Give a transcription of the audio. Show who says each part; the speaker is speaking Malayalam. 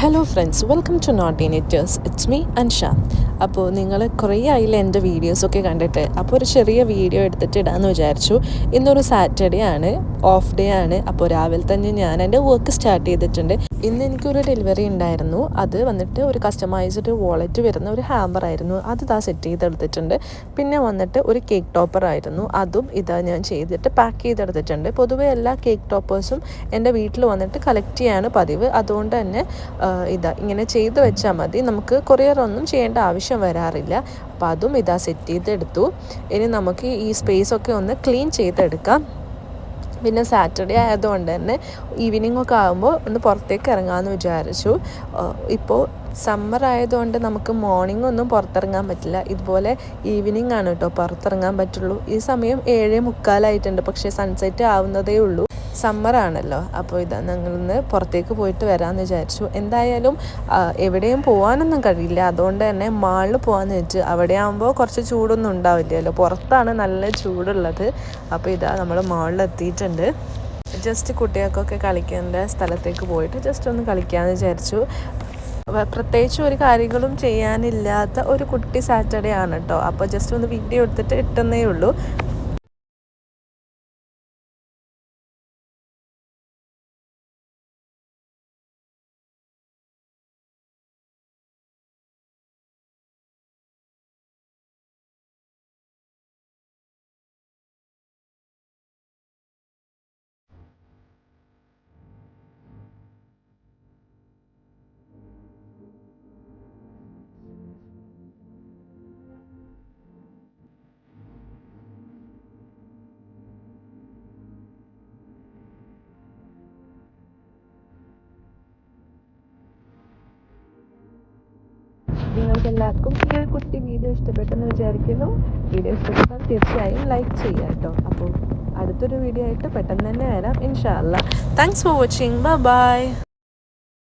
Speaker 1: Hello friends, welcome to note initiators. It's me Ansha. അപ്പോൾ നിങ്ങൾ കുറേ ആയില്ല എൻ്റെ വീഡിയോസൊക്കെ കണ്ടിട്ട്. അപ്പോൾ ഒരു ചെറിയ വീഡിയോ എടുത്തിട്ട് ഇടാമെന്ന് വിചാരിച്ചു. ഇന്നൊരു സാറ്റർഡേ ആണ്, ഓഫ് ഡേ ആണ്. അപ്പോൾ രാവിലെ തന്നെ ഞാൻ എൻ്റെ വർക്ക് സ്റ്റാർട്ട് ചെയ്തിട്ടുണ്ട്. ഇന്ന് എനിക്കൊരു ഡെലിവറി ഉണ്ടായിരുന്നു. അത് വന്നിട്ട് ഒരു കസ്റ്റമൈസ്ഡ് വാളറ്റ് വരുന്ന ഒരു ഹാമ്പർ ആയിരുന്നു. അത് ഇതാ സെറ്റ് ചെയ്തെടുത്തിട്ടുണ്ട്. പിന്നെ വന്നിട്ട് ഒരു കേക്ക് ടോപ്പർ ആയിരുന്നു. അതും ഇതാ ഞാൻ ചെയ്തിട്ട് പാക്ക് ചെയ്തെടുത്തിട്ടുണ്ട്. പൊതുവെ എല്ലാ കേക്ക് ടോപ്പേഴ്സും എൻ്റെ വീട്ടിൽ വന്നിട്ട് കളക്ട് ചെയ്യാണ് പതിവ്. അതുകൊണ്ട് തന്നെ ഇതാ ഇങ്ങനെ ചെയ്ത് വെച്ചാൽ മതി, നമുക്ക് കൊറിയറൊന്നും ചെയ്യേണ്ട ആവശ്യം വരാറില്ല. അപ്പോൾ അതും ഇതാ സെറ്റ് ചെയ്തെടുത്തു. ഇനി നമുക്ക് ഈ സ്പേസൊക്കെ ഒന്ന് ക്ലീൻ ചെയ്തെടുക്കാം. പിന്നെ സാറ്റർഡേ ആയതുകൊണ്ട് തന്നെ ഈവനിങ് ഒക്കെ ആകുമ്പോൾ ഒന്ന് പുറത്തേക്ക് ഇറങ്ങാമെന്ന് വിചാരിച്ചു. ഇപ്പോൾ സമ്മർ ആയതുകൊണ്ട് നമുക്ക് മോർണിംഗ് ഒന്നും പുറത്തിറങ്ങാൻ പറ്റില്ല. ഇതുപോലെ ഈവനിങ് ആണ് കേട്ടോ പുറത്തിറങ്ങാൻ പറ്റുള്ളൂ. ഈ സമയം 7:45 പക്ഷേ സൺസെറ്റ് ആവുന്നതേ ഉള്ളൂ. സമ്മറാണല്ലോ. അപ്പോൾ ഇതാ ഞങ്ങളിന്ന് പുറത്തേക്ക് പോയിട്ട് വരാമെന്ന് വിചാരിച്ചു. എന്തായാലും എവിടെയും പോകാനൊന്നും കഴിയില്ല. അതുകൊണ്ട് തന്നെ മാളിൽ പോകാമെന്ന് വെച്ചു. അവിടെ ആകുമ്പോൾ കുറച്ച് ചൂടൊന്നും ഉണ്ടാവില്ലല്ലോ, പുറത്താണ് നല്ല ചൂടുള്ളത്. അപ്പോൾ ഇതാ നമ്മൾ മാളിൽ എത്തിയിട്ടുണ്ട്. ജസ്റ്റ് കുട്ടികൾക്കൊക്കെ കളിക്കേണ്ട സ്ഥലത്തേക്ക് പോയിട്ട് ജസ്റ്റ് ഒന്ന് കളിക്കാമെന്ന് വിചാരിച്ചു. പ്രത്യേകിച്ച് ഒരു കാര്യങ്ങളും ചെയ്യാനില്ലാത്ത ഒരു കുട്ടി സാറ്റർഡേ ആണ് കേട്ടോ. അപ്പോൾ ജസ്റ്റ് ഒന്ന് വീഡിയോ എടുത്തിട്ട് ഇട്ടെന്നേ ഉള്ളൂ. നിങ്ങൾക്കെല്ലാവർക്കും ഈ ഒരു കുട്ടി വീഡിയോ ഇഷ്ടപ്പെട്ടെന്ന് വിചാരിക്കുന്നു. വീഡിയോ ഇഷ്ടപ്പെട്ടാൽ തീർച്ചയായും ലൈക്ക് ചെയ്യുക കേട്ടോ. അപ്പോൾ അടുത്തൊരു വീഡിയോ ആയിട്ട് പെട്ടെന്ന് തന്നെ വരാം ഇൻഷാ അല്ലാ. Thanks for watching. ബൈ.